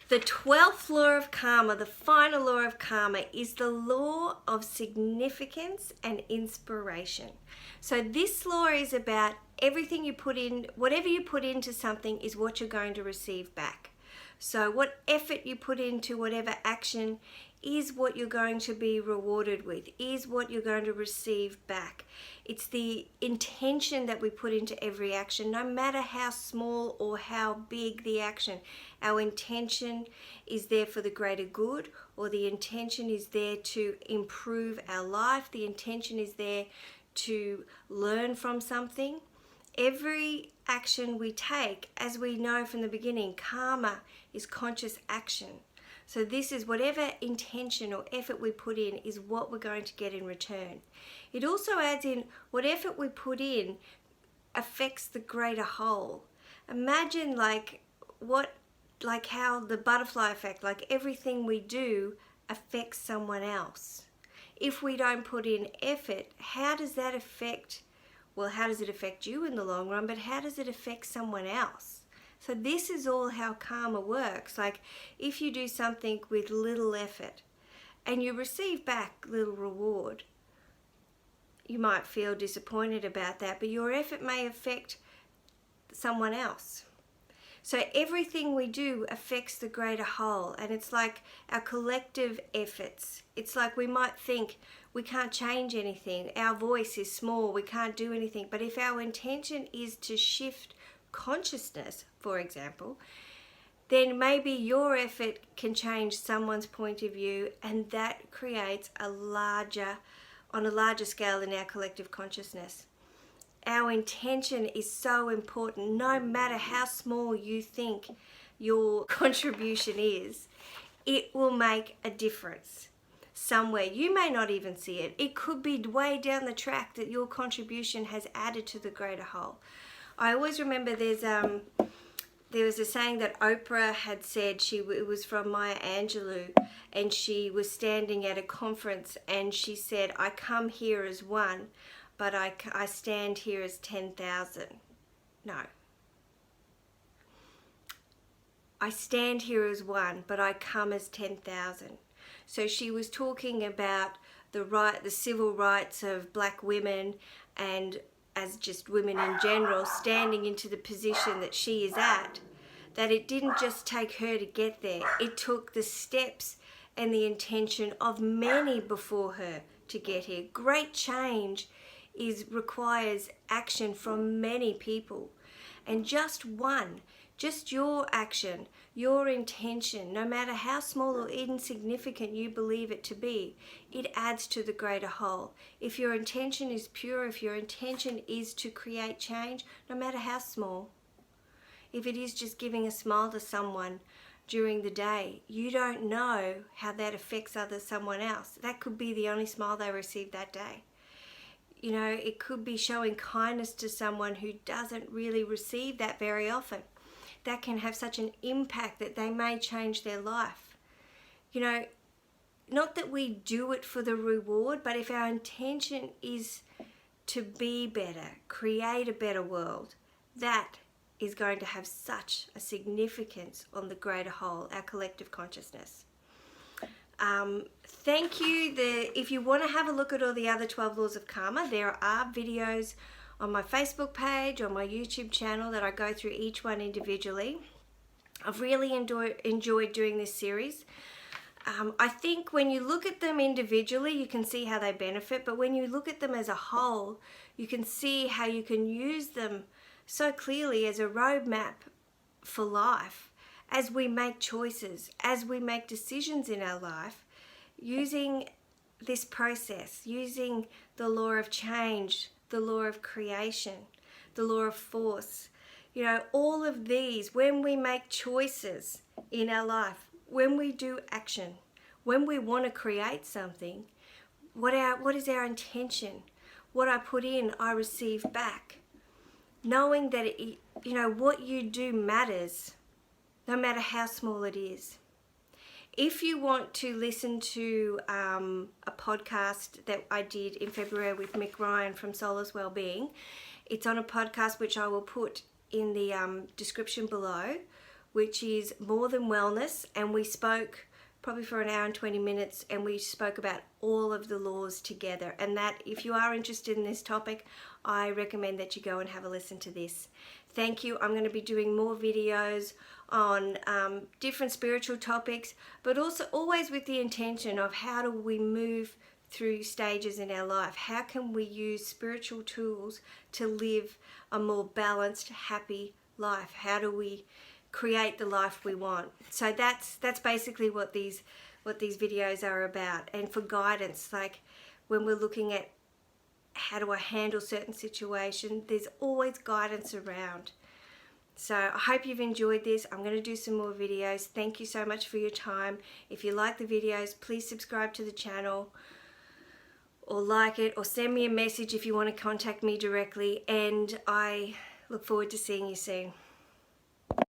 The 12th law of karma, the final law of karma, is the law of significance and inspiration. So this law is about everything you put in, whatever you put into something is what you're going to receive back. So what effort you put into whatever action is what you're going to be rewarded with, is what you're going to receive back. It's the intention that we put into every action, no matter how small or how big the action. Our intention is there for the greater good, or the intention is there to improve our life. The intention is there to learn from something. Every action we take, as we know from the beginning, karma is conscious action. So this is whatever intention or effort we put in is what we're going to get in return. It also adds in what effort we put in affects the greater whole. Imagine how the butterfly effect, like everything we do affects someone else. If we don't put in effort, how does that affect, well, how does it affect you in the long run, but how does it affect someone else? So this is all how karma works. Like if you do something with little effort and you receive back little reward, you might feel disappointed about that, but your effort may affect someone else. So everything we do affects the greater whole, and it's like our collective efforts. It's like we might think we can't change anything, our voice is small, we can't do anything, but if our intention is to shift consciousness, for example, then maybe your effort can change someone's point of view, and that creates on a larger scale in our collective consciousness. Our intention is so important. No matter how small you think your contribution is, it will make a difference somewhere. You may not even see it. It could be way down the track that your contribution has added to the greater whole. I always remember there was a saying that Oprah had said. It was from Maya Angelou, and she was standing at a conference and she said, "I come here as one, but I stand here as 10,000. No. I stand here as one, but I come as 10,000. So she was talking about the civil rights of black women, and as just women in general, standing into the position that she is at, that it didn't just take her to get there. It took the steps and the intention of many before her to get here. Great change requires action from many people, and just your action, your intention, no matter how small or insignificant you believe it to be, it adds to the greater whole. If your intention is pure, if your intention is to create change, no matter how small, if it is just giving a smile to someone during the day, you don't know how that affects someone else. That could be the only smile they receive that day. You know, it could be showing kindness to someone who doesn't really receive that very often. That can have such an impact that they may change their life. You know, not that we do it for the reward, but if our intention is to be better, create a better world, that is going to have such a significance on the greater whole, our collective consciousness. Thank you. If you want to have a look at all the other 12 laws of karma, there are videos on my Facebook page, on my YouTube channel, that I go through each one individually. I've really enjoyed doing this series. I think when you look at them individually, you can see how they benefit, but when you look at them as a whole, you can see how you can use them so clearly as a roadmap for life. As we make choices, as we make decisions in our life, using this process, using the law of change, the law of creation, the law of force, you know, all of these, when we make choices in our life, when we do action, when we want to create something, what is our intention? What I put in, I receive back. Knowing that, what you do matters, no matter how small it is. If you want to listen to a podcast that I did in February with Mick Ryan from Soulless Wellbeing, it's on a podcast which I will put in the description below, which is More Than Wellness, and we spoke probably for an hour and 20 minutes, and we spoke about all of the laws together. And that, if you are interested in this topic, I recommend that you go and have a listen to this. Thank you. I'm going to be doing more videos on different spiritual topics, but also always with the intention of how do we move through stages in our life. How can we use spiritual tools to live a more balanced, happy life? How do we create the life we want? So that's basically what these videos are about. And for guidance, like when we're looking at how do I handle certain situations, there's always guidance around. So I hope you've enjoyed this. I'm going to do some more videos. Thank you so much for your time. If you like the videos, please subscribe to the channel, or like it, or send me a message if you want to contact me directly. And I look forward to seeing you soon.